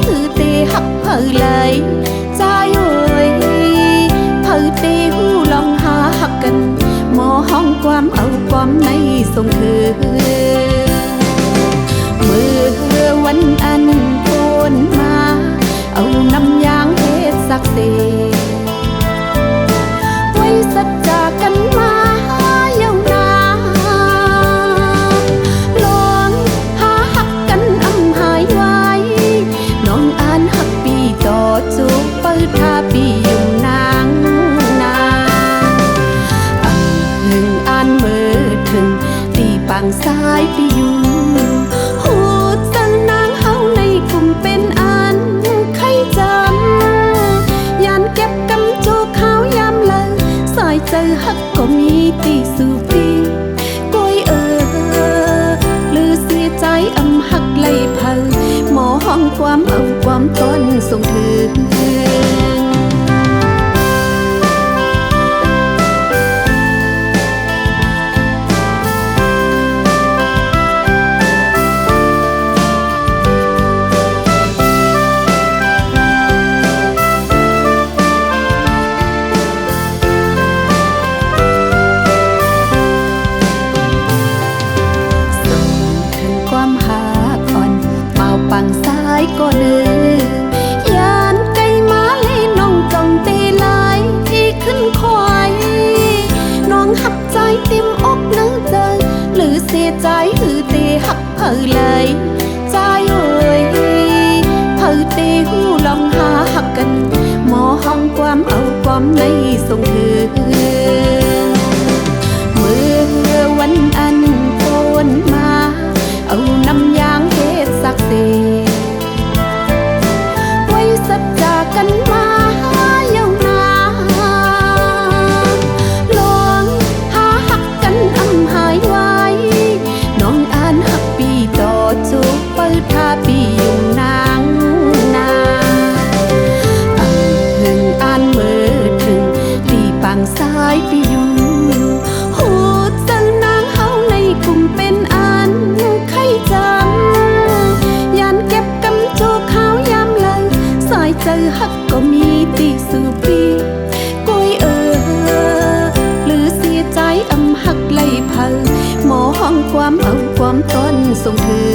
หือเตหักเพอเลยใจเอ้ยเพอเตหูลองหาหักกันหมอห้องความเอาความในส่งคืนเมื่อวันอันโอนมาเอาน้ำยางเฮ็ดสักเศษไว้สัจจากันมาเย้านานลองหาหักกันอำหายไว้น้องอ่านหักปีต่อจูบเปิดทาปีอยู่นางนาหนึ่งอ่านเมื่อถึงตีปังซ้ายปีอยู่หูจังนางเฮาในกลุ่มเป็นอันใครจำยานเก็บกำจูขาวยามเลยสายเจอหักก็มีตีสู่ปีก้อยหรือเสียใจอำหักไล่เพังหมอห้องความเอาความต้นส่งถึงปังซ้ายก็เนื้อยานไก่มาเลยน้องจ้องเตลายที่ขึ้นคอยน้องหักใจเต็มอกนึกเจอหรือเสียใจหือเตหักเพอเลยใจเอ้ยเพอเตหูลองหาหักกันหมอห้องความเอาความในส่งคืนเมื่อวันอันโอนมาเอาน้ำยางเฮ็ดสักเศษไว้สัจจากันมาเย้านานลองหาหักกันอำหายไว้น้องอ่านหักปีต่อจูบเปิดทาปีอยู่นางนาหึงอ่านเมื่อถึงตีปังซ้ายปีอยู่หูจังนางเฮาในกลุ่มเป็นอันใครจำยานเก็บกำจูขาวยามเลยสายเจอหักก็มีตีสู่ปีก้อยหรือเสียใจอำหักไล่เพังหมอห้องความเอาความต้นส่งถึง